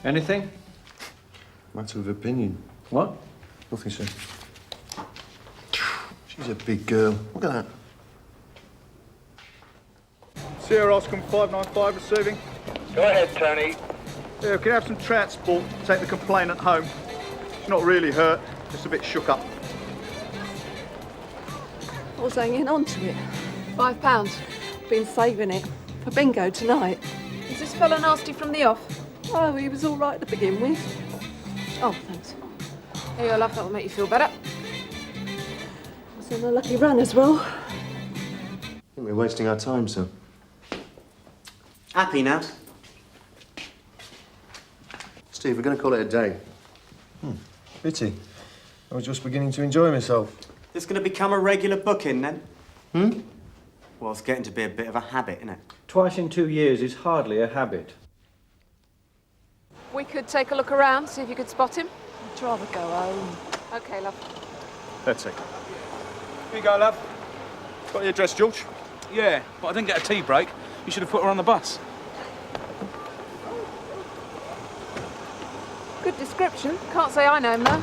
Anything? Matter of opinion. What? Nothing, sir. She's a big girl. Look at that. Sierra Oscar 595 receiving. Go ahead, Tony. Yeah, can you have some transport? Take the complainant home. She's not really hurt, just a bit shook up. I was hanging on to it. £5. Been saving it for bingo tonight. Is this fella nasty from the off? Oh, he was all right to begin with. Oh, thanks. Here, your love, that will make you feel better. I was on a lucky run as well. I think we're wasting our time, sir. Happy now? Steve, we're going to call it a day. Pity. I was just beginning to enjoy myself. This going to become a regular booking, then? Well, it's getting to be a bit of a habit, isn't it? Twice in 2 years is hardly a habit. We could take a look around, see if you could spot him. I'd rather go home. OK, love. Let's see. Here you go, love. Got the address, George? Yeah, but I didn't get a tea break. You should have put her on the bus. Good description. Can't say I know him, though.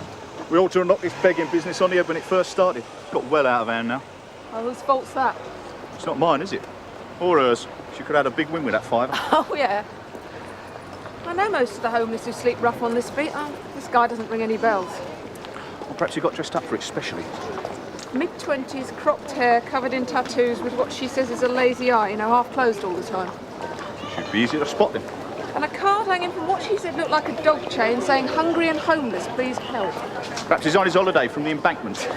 We ought to have knocked this begging business on here when it first started. Got well out of hand now. Oh, whose fault's that? It's not mine, is it? Or hers. She could have had a big win with that £5. Oh, yeah. I know most of the homeless who sleep rough on this beat. Oh, this guy doesn't ring any bells. Well, perhaps he got dressed up for it specially. Mid-20s, cropped hair, covered in tattoos, with what she says is a lazy eye, you know, half closed all the time. Should be easy to spot them. And a card hanging from what she said looked like a dog chain saying, "Hungry and homeless, please help." Perhaps he's on his holiday from the embankment.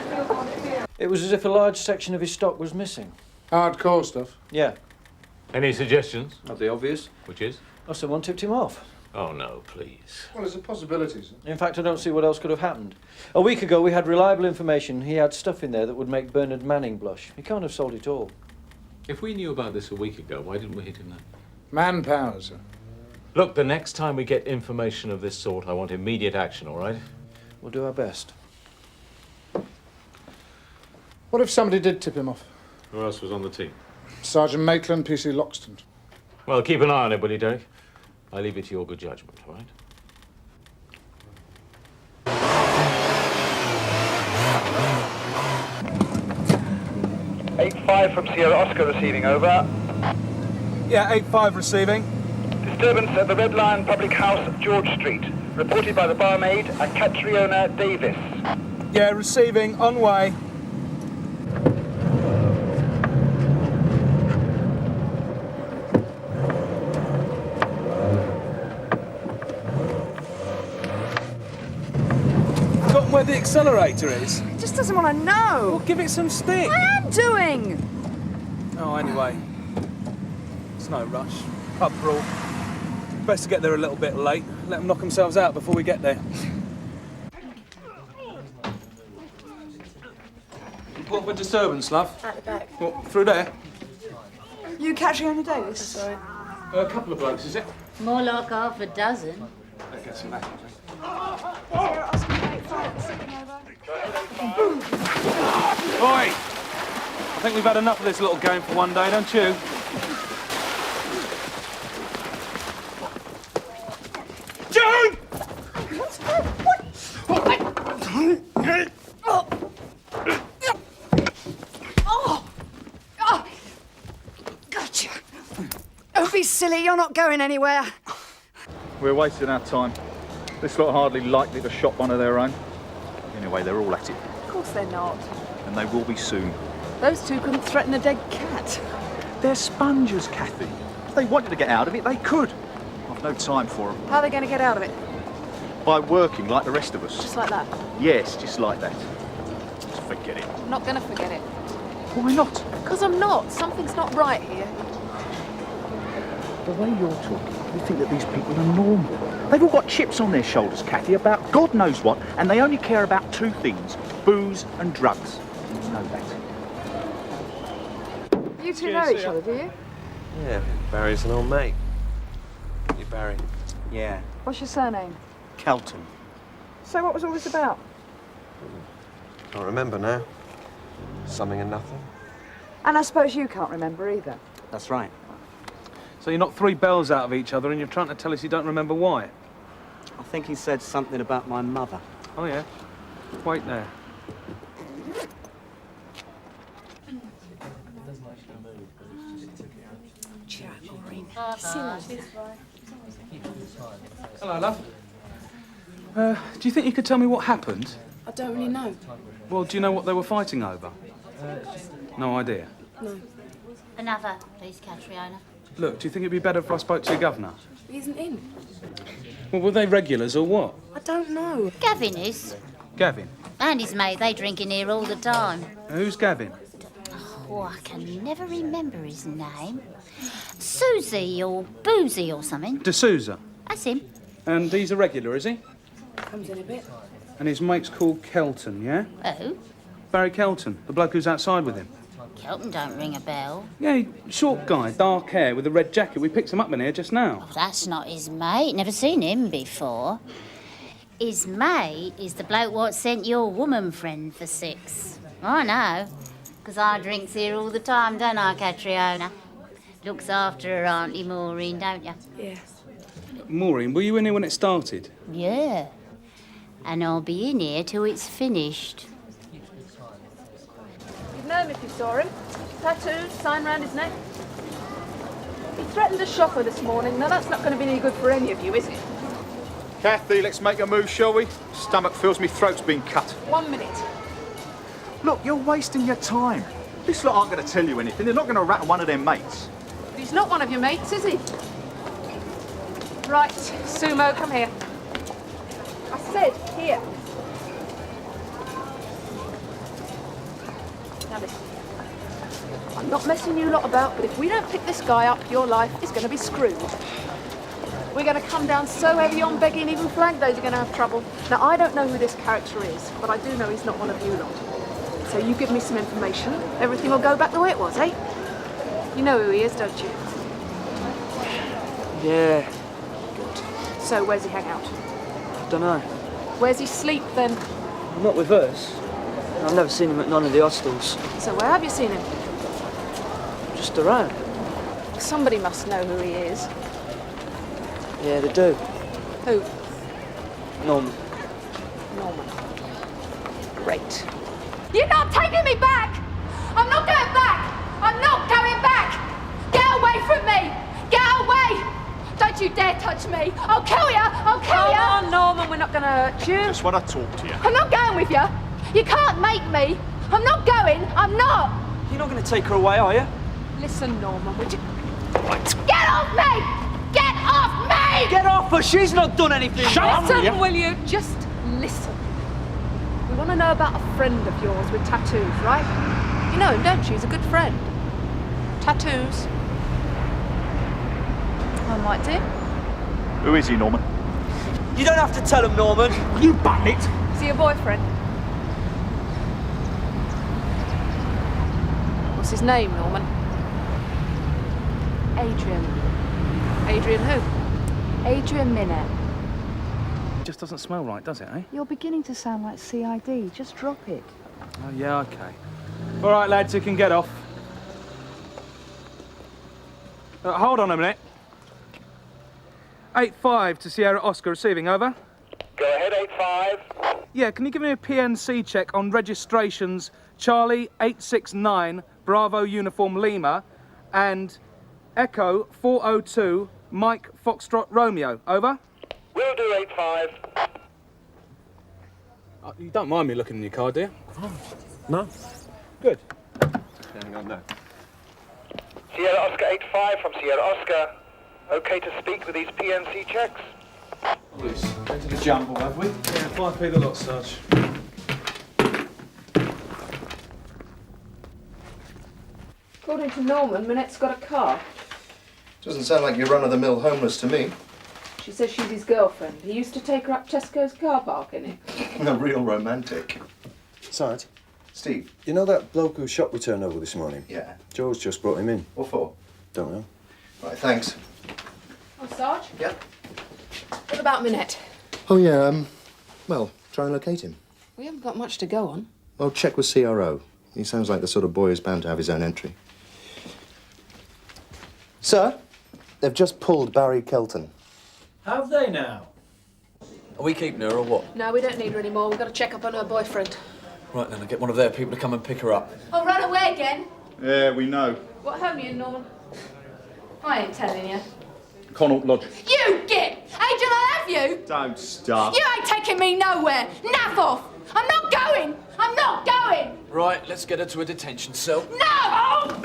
It was as if a large section of his stock was missing. Hardcore stuff? Yeah. Any suggestions? Not the obvious. Which is? Oh, someone tipped him off. Oh, no, please. Well, there's a possibility, sir. In fact, I don't see what else could have happened. A week ago, we had reliable information. He had stuff in there that would make Bernard Manning blush. He can't have sold it all. If we knew about this a week ago, why didn't we hit him then? Manpower, sir. Look, the next time we get information of this sort, I want immediate action, all right? We'll do our best. What if somebody did tip him off? Who else was on the team? Sergeant Maitland, PC Loxton. Well, keep an eye on it, will you, Derek? I leave it to your good judgment, all right? 8-5 from Sierra Oscar receiving, over. Yeah, 8-5 receiving. Disturbance at the Red Lion Public House, George Street. Reported by the barmaid, Catriona Davis. Yeah, receiving, on way. Forgotten where the accelerator is? He just doesn't want to know. Well, give it some stick. I am doing. Oh, anyway. It's no rush. Pub brawl. Best to get there a little bit late. Let them knock themselves out before we get there. What with disturbance, love? At the back. What, through there? You Catriona Davis? Sorry. A couple of blokes, is it? More like half a dozen. Let's get some back. Sierra Oscar 8-5 sitting over. Oi! I think we've had enough of this little game for one day, don't you? June! Oh! Gotcha. Don't be silly, you're not going anywhere. We're wasting our time. This lot hardly likely to shot one of their own. Anyway, they're all at it. Of course they're not. And they will be soon. Those two couldn't threaten a dead cat. They're spongers, Kathy. If they wanted to get out of it, they could. I've no time for them. How are they going to get out of it? By working like the rest of us. Just like that? Yes, just like that. Just forget it. I'm not going to forget it. Why not? Because I'm not. Something's not right here. The way you're talking, you think that these people are normal. They've all got chips on their shoulders, Kathy, about God knows what, and they only care about two things, booze and drugs. You know that. You two know each other, do you? Yeah, Barry's an old mate. You, Barry? Yeah. What's your surname? Kelton. So what was all this about? Can't remember now. Something and nothing. And I suppose you can't remember either. That's right. So you knocked 3 bells out of each other and you're trying to tell us you don't remember why? I think he said something about my mother. Oh, yeah? Wait there. Hello, love. Do you think you could tell me what happened? I don't really know. Well, do you know what they were fighting over? No idea. No. Another, please, Catriona. Look, do you think it'd be better if I spoke to your governor? He isn't in. Well, were they regulars or what? I don't know. Gavin is. Gavin? And his mate, they drink in here all the time. Who's Gavin? Oh, I can never remember his name. Susie or Boozy or something. D'Souza. That's him. And he's a regular, is he? Comes in a bit. And his mate's called Kelton, yeah? Oh? Barry Kelton, the bloke who's outside with him. Kelton don't ring a bell. Yeah, short guy, dark hair with a red jacket. We picked him up in here just now. Oh, that's not his mate. Never seen him before. His mate is the bloke what sent your woman friend for 6. I know, because I drinks here all the time, don't I, Catriona? Looks after her Auntie Maureen, don't you? Yeah. Maureen, were you in here when it started? Yeah. And I'll be in here till it's finished. You'd know him if you saw him. Tattoos, sign round his neck. He threatened a shopper this morning. Now, that's not going to be any good for any of you, is it? Kathy, let's make a move, shall we? Stomach feels me throat's been cut. 1 minute. Look, you're wasting your time. This lot aren't going to tell you anything. They're not going to rattle one of their mates. But he's not one of your mates, is he? Right, Sumo, come here. I said, here. Now listen. I'm not messing you lot about, but if we don't pick this guy up, your life is going to be screwed. We're going to come down so heavy on begging, even Flag Days are going to have trouble. Now, I don't know who this character is, but I do know he's not one of you lot. So you give me some information, everything will go back the way it was, eh? You know who he is, don't you? Yeah. So where's he hang out? Don't know. Where's he sleep, then? Not with us. I've never seen him at none of the hostels. So where have you seen him? Just around. Somebody must know who he is. Yeah, they do. Who? Norman. Norman. Great. You're not taking me back! I'm not going back! I'm not going back! Get away from me! Get away! Don't you dare touch me! I'll kill you! I'll kill you! Come on, Norman, we're not going to hurt you. Just want to talk to you. I'm not going with you. You can't make me. I'm not going. I'm not. You're not going to take her away, are you? Listen, Norman, would you... Get off me! Get off me! Get off her! She's not done anything! Listen, will you? Just listen. We want to know about a friend of yours with tattoos, right? You know him, don't you? He's a good friend. Tattoos. I might do. Who is he, Norman? You don't have to tell him, Norman. You button it. Is he your boyfriend? What's his name, Norman? Adrian. Adrian who? Adrian Minette. Just doesn't smell right, does it, eh? You're beginning to sound like CID. Just drop it. Oh, yeah, okay. All right, lads, you can get off. Hold on a minute. 8-5 to Sierra Oscar receiving, over. Go ahead, 8-5. Yeah, can you give me a PNC check on registrations Charlie 869 Bravo Uniform Lima and Echo 402 Mike Foxtrot Romeo, over? Will do, 8-5. You don't mind me looking in your car, do you? No. Good. Hang on, no. Sierra Oscar 8-5 from Sierra Oscar. Okay to speak with these PNC checks? Yes. Go to the jumble, have we? Yeah, 5p the lot, Sarge. According to Norman, Minette's got a car. Doesn't sound like you're run-of-the-mill homeless to me. She says she's his girlfriend. He used to take her up Tesco's car park, innit? A real romantic. Sarge, Steve. you know that bloke whose shop we turned over this morning? Yeah. Joe's just brought him in. What for? Don't know. Right, thanks. Oh, Sarge? Yep. What about Minette? Oh, yeah, well, try and locate him. We haven't got much to go on. Well, check with CRO. He sounds like the sort of boy who's bound to have his own entry. Sir, they've just pulled Barry Kelton. Have they now? Are we keeping her or what? No, we don't need her anymore. We've got to check up on her boyfriend. Right then, I'll get one of their people to come and pick her up. Oh, run away again? Yeah, we know. What home are you in, Norman? I ain't telling you. Connaught Lodge. You git! Agent, I have you! Don't start. You ain't taking me nowhere! Naff off! I'm not going! I'm not going! Right, let's get her to a detention cell. No! Oh!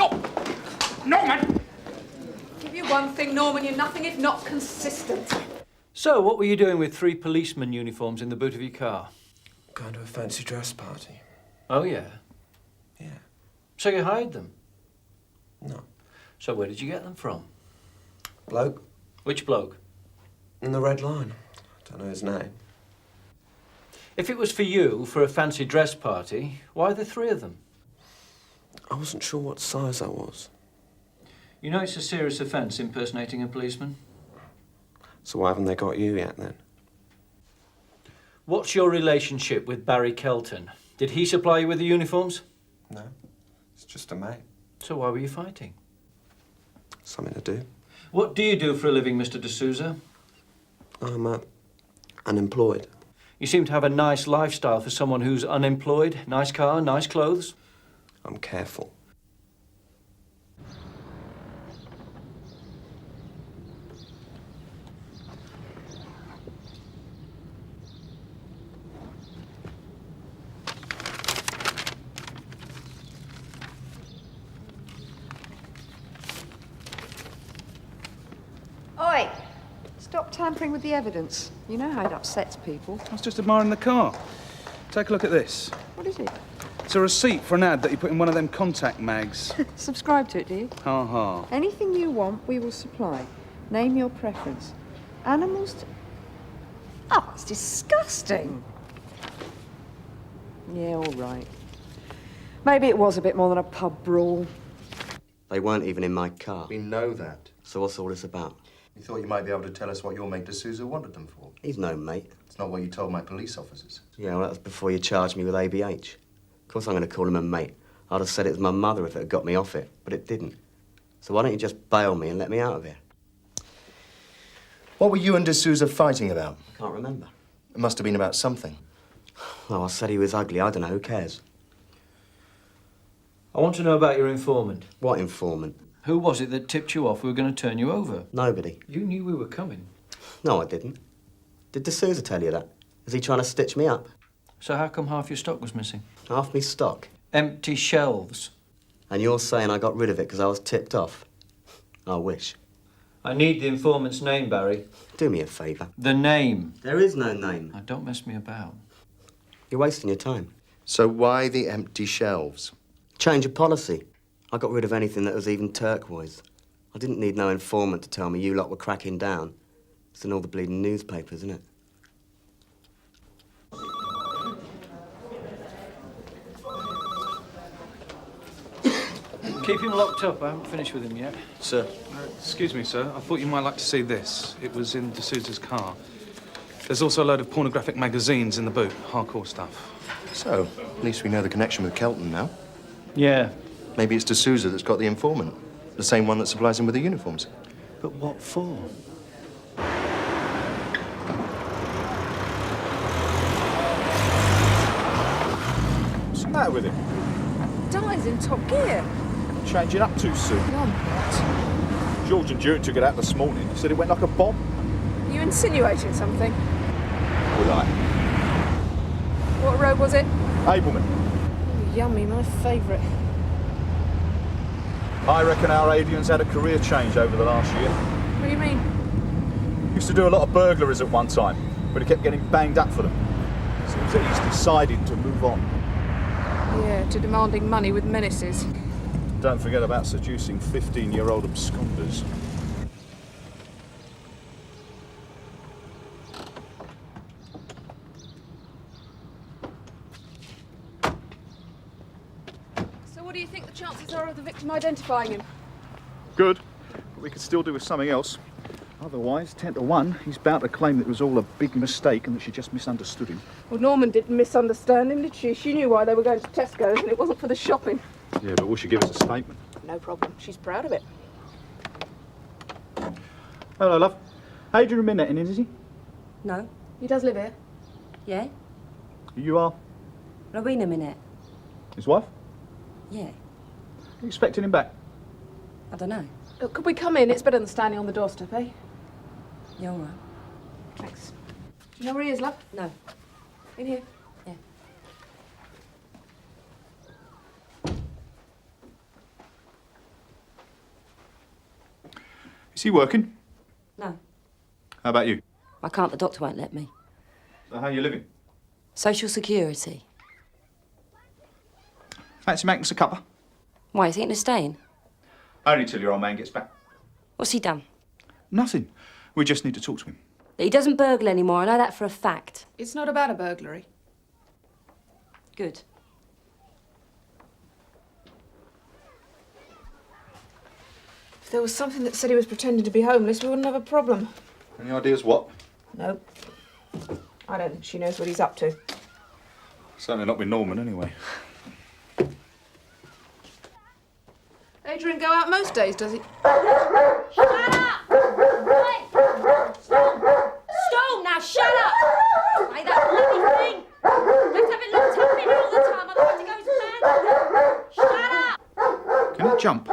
No! Norman! Give you one thing, Norman, you're nothing if not consistent. So, what were you doing with 3 policeman uniforms in the boot of your car? Going to a fancy dress party. Oh, yeah? Yeah. So you hired them? No. So where did you get them from? Bloke. Which bloke? In the Red Line. Don't know his name. If it was for you, for a fancy dress party, why the 3 of them? I wasn't sure what size I was. You know it's a serious offence impersonating a policeman? So why haven't they got you yet, then? What's your relationship with Barry Kelton? Did he supply you with the uniforms? No. It's just a mate. So why were you fighting? Something to do. What do you do for a living, Mr. D'Souza? I'm unemployed. You seem to have a nice lifestyle for someone who's unemployed. Nice car, nice clothes. I'm careful. Oi! Stop tampering with the evidence. You know how it upsets people. I was just admiring the car. Take a look at this. What is it? It's a receipt for an ad that you put in one of them contact mags. Subscribe to it, do you? Ha ha. Anything you want, we will supply. Name your preference. Animals to... Oh, it's disgusting. Yeah, all right. Maybe it was a bit more than a pub brawl. They weren't even in my car. We know that. So what's all this about? You thought you might be able to tell us what your mate D'Souza wanted them for. He's no mate. It's not what you told my police officers. Yeah, well, that was before you charged me with ABH. Of course I'm going to call him a mate. I'd have said it was my mother if it had got me off it, but it didn't. So why don't you just bail me and let me out of here? What were you and D'Souza fighting about? I can't remember. It must have been about something. Well, I said he was ugly. I don't know. Who cares? I want to know about your informant. What informant? Who was it that tipped you off we were going to turn you over? Nobody. You knew we were coming. No, I didn't. Did D'Souza tell you that? Is he trying to stitch me up? So how come half your stock was missing? Half me stock? Empty shelves. And you're saying I got rid of it because I was tipped off? I wish. I need the informant's name, Barry. Do me a favour. The name. There is no name. Now, don't mess me about. You're wasting your time. So why the empty shelves? Change of policy. I got rid of anything that was even turquoise. I didn't need no informant to tell me you lot were cracking down. It's in all the bleeding newspapers, isn't it? Keep him locked up. I haven't finished with him yet. Sir. Excuse me, sir. I thought you might like to see this. It was in D'Souza's car. There's also a load of pornographic magazines in the boot. Hardcore stuff. So, at least we know the connection with Kelton now. Yeah. Maybe it's D'Souza that's got the informant. The same one that supplies him with the uniforms. But what for? What's the matter with him? Dies in top gear. Changing up too soon. No, I'm not. George and June took it out this morning. He said it went like a bomb. You insinuating something? Would I? What road was it? Abelman. Oh, yummy, my favourite. I reckon our avians had a career change over the last year. What do you mean? Used to do a lot of burglaries at one time, but he kept getting banged up for them. Seems that he's decided to move on. Yeah, to demanding money with menaces. Don't forget about seducing 15-year-old absconders. So what do you think the chances are of the victim identifying him? Good, but we could still do with something else. Otherwise, 10 to 1, he's bound to claim that it was all a big mistake and that she just misunderstood him. Well, Norman didn't misunderstand him, did she? She knew why they were going to Tesco's and it wasn't for the shopping. Yeah, but will she give us a statement? No problem. She's proud of it. Hello, love. Adrian been letting in, is he? No. He does live here. Yeah? You are? Rowena minute. His wife? Yeah. Are you expecting him back? I don't know. Look, could we come in? It's better than standing on the doorstep, eh? Yeah, all right. Thanks. Do you know where he is, love? No. In here. Yeah. Is he working? No. How about you? I can't. The doctor won't let me. So how are you living? Social Security. Fancy making us a cuppa? Why, is he going to stay in? Only till your old man gets back. What's he done? Nothing. We just need to talk to him. He doesn't burgle anymore. I know that for a fact. It's not about a burglary. Good. If there was something that said he was pretending to be homeless, we wouldn't have a problem. Any ideas what? Nope. I don't think she knows what he's up to. Certainly not with Norman, anyway. Adrian go out most days, does he? Shut up! Wait! Stone, now shut up! Say that bloody thing! Let's have it looked up in all the time, otherwise it goes mad. Shut up! Can he jump?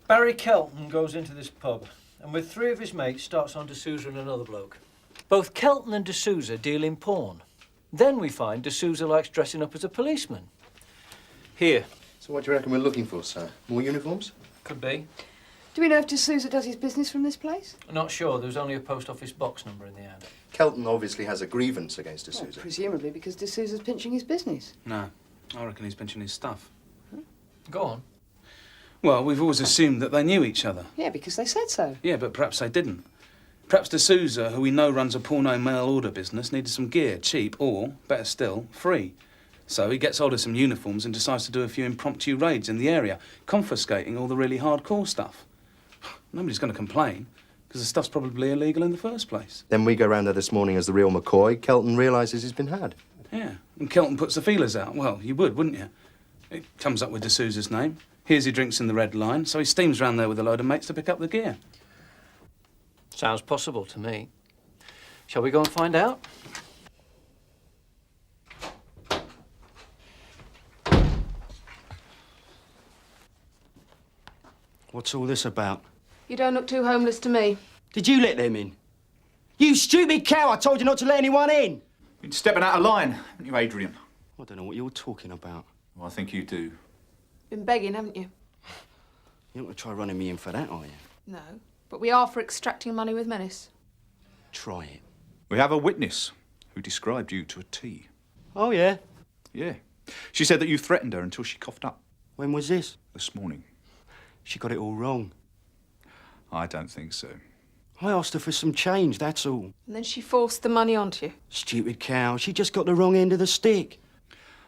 Barry Kelton goes into this pub and with 3 of his mates starts on D'Souza and another bloke. Both Kelton and D'Souza deal in porn. Then we find D'Souza likes dressing up as a policeman. Here. So what do you reckon we're looking for, sir? More uniforms? Could be. Do we know if D'Souza does his business from this place? Not sure. There was only a post office box number in the ad. Kelton obviously has a grievance against D'Souza. Well, presumably because D'Souza's pinching his business. No, I reckon he's pinching his stuff. Go on. Well, we've always assumed that they knew each other. Yeah, because they said so. Yeah, but perhaps they didn't. Perhaps D'Souza, who we know runs a porno mail order business, needed some gear, cheap or, better still, free. So he gets hold of some uniforms and decides to do a few impromptu raids in the area, confiscating all the really hardcore stuff. Nobody's going to complain, because the stuff's probably illegal in the first place. Then we go round there this morning as the real McCoy. Kelton realises he's been had. Yeah, and Kelton puts the feelers out. Well, you would, wouldn't you? It comes up with D'Souza's name. Hears he drinks in the Red Line, so he steams round there with a load of mates to pick up the gear. Sounds possible to me. Shall we go and find out? What's all this about? You don't look too homeless to me. Did you let them in? You stupid cow! I told you not to let anyone in! You've been stepping out of line, haven't you, Adrian? I don't know what you're talking about. Well, I think you do. Been begging, haven't you? You're not going to try running me in for that, are you? No. But we are for extracting money with menace. Try it. We have a witness who described you to a T. Oh, yeah? Yeah. She said that you threatened her until she coughed up. When was this? This morning. She got it all wrong. I don't think so. I asked her for some change, that's all. And then she forced the money onto you. Stupid cow. She just got the wrong end of the stick.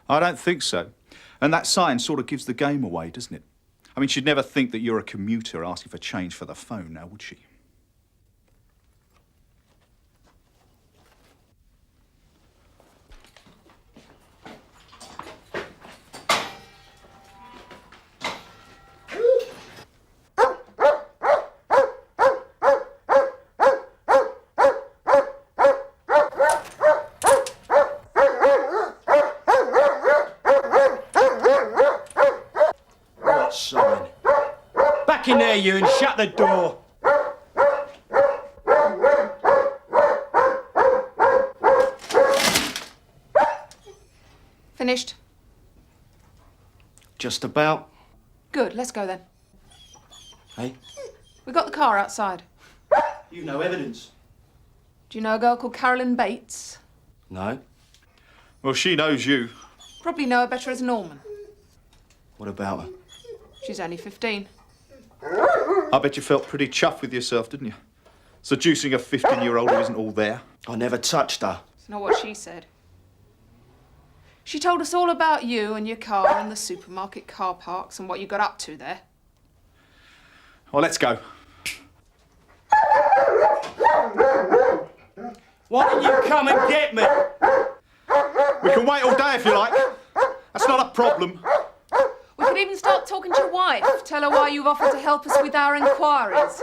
I don't think so. And that sign sort of gives the game away, doesn't it? I mean, she'd never think that you're a commuter asking for change for the phone, now would she? Back in there, you, and shut the door. Finished? Just about. Good, let's go then. Hey? We got the car outside. You've no evidence. Do you know a girl called Carolyn Bates? No. Well, she knows you. Probably know her better as Norman. What about her? She's only 15. I bet you felt pretty chuffed with yourself, didn't you? Seducing a 15-year-old who isn't all there. I never touched her. It's not what she said. She told us all about you and your car and the supermarket car parks and what you got up to there. Well, let's go. Why don't you come and get me? We can wait all day if you like. That's not a problem. We could even start talking to your wife. Tell her why you've offered to help us with our inquiries.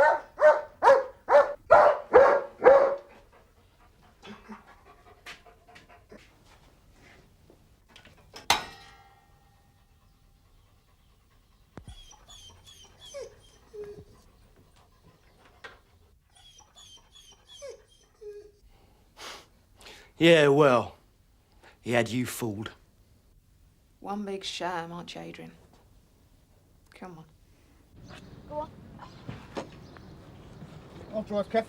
Yeah, well, he had you fooled. One big sham, aren't you, Adrian? Come on. Go on. I'll drive, Kev.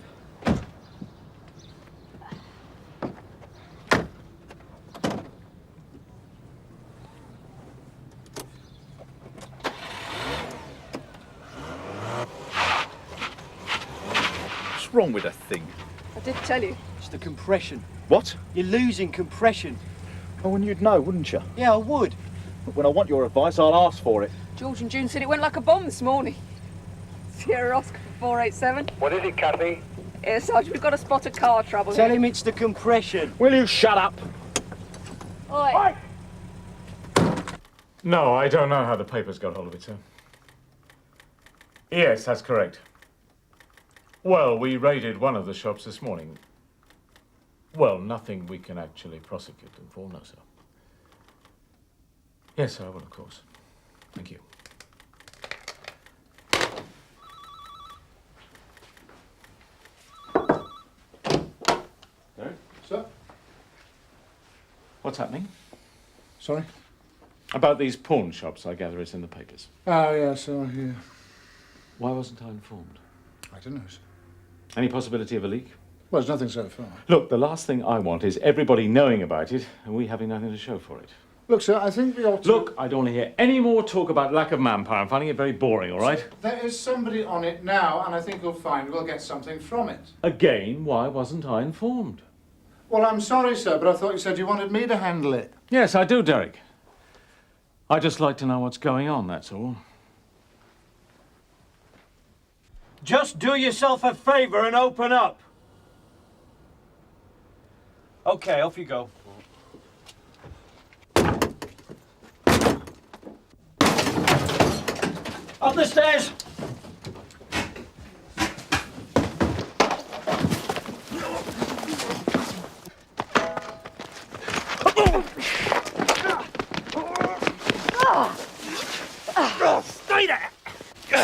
What's wrong with that thing? I did tell you. It's the compression. What? You're losing compression. Oh, and you'd know, wouldn't you? Yeah, I would. But when I want your advice, I'll ask for it. George and June said it went like a bomb this morning. Sierra Oscar for 487. What is it, Kathy? Here, Sarge, we've got to spot a car trouble. Tell here. him it's the compression. Will you shut up? Oi. No, I don't know how the papers got hold of it, sir. Yes, that's correct. Well, we raided one of the shops this morning. Well, nothing we can actually prosecute them for, no, sir. Yes, I will, of course. Thank you. Sir? What's happening? Sorry? About these pawn shops, I gather it's in the papers. Oh, yes, oh, yeah. Why wasn't I informed? I don't know, sir. Any possibility of a leak? Well, there's nothing so far. Look, the last thing I want is everybody knowing about it and we having nothing to show for it. Look, sir, I think we ought to... Look, I don't want to hear any more talk about lack of manpower. I'm finding it very boring, all right? There is somebody on it now, and I think you'll find we'll get something from it. Again, why wasn't I informed? Well, I'm sorry, sir, but I thought you said you wanted me to handle it. Yes, I do, Derek. I'd just like to know what's going on, that's all. Just do yourself a favour and open up. Okay, off you go. Up the stairs! Stay there!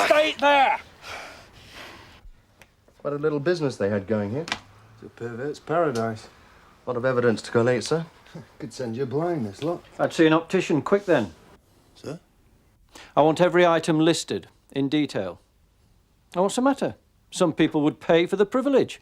Stay there! What a little business they had going here. It's a pervert's paradise. A lot of evidence to collate, sir. Could send you blind, this lot. I'd see an optician quick then. Sir? I want every item listed in detail. Now, what's the matter? Some people would pay for the privilege.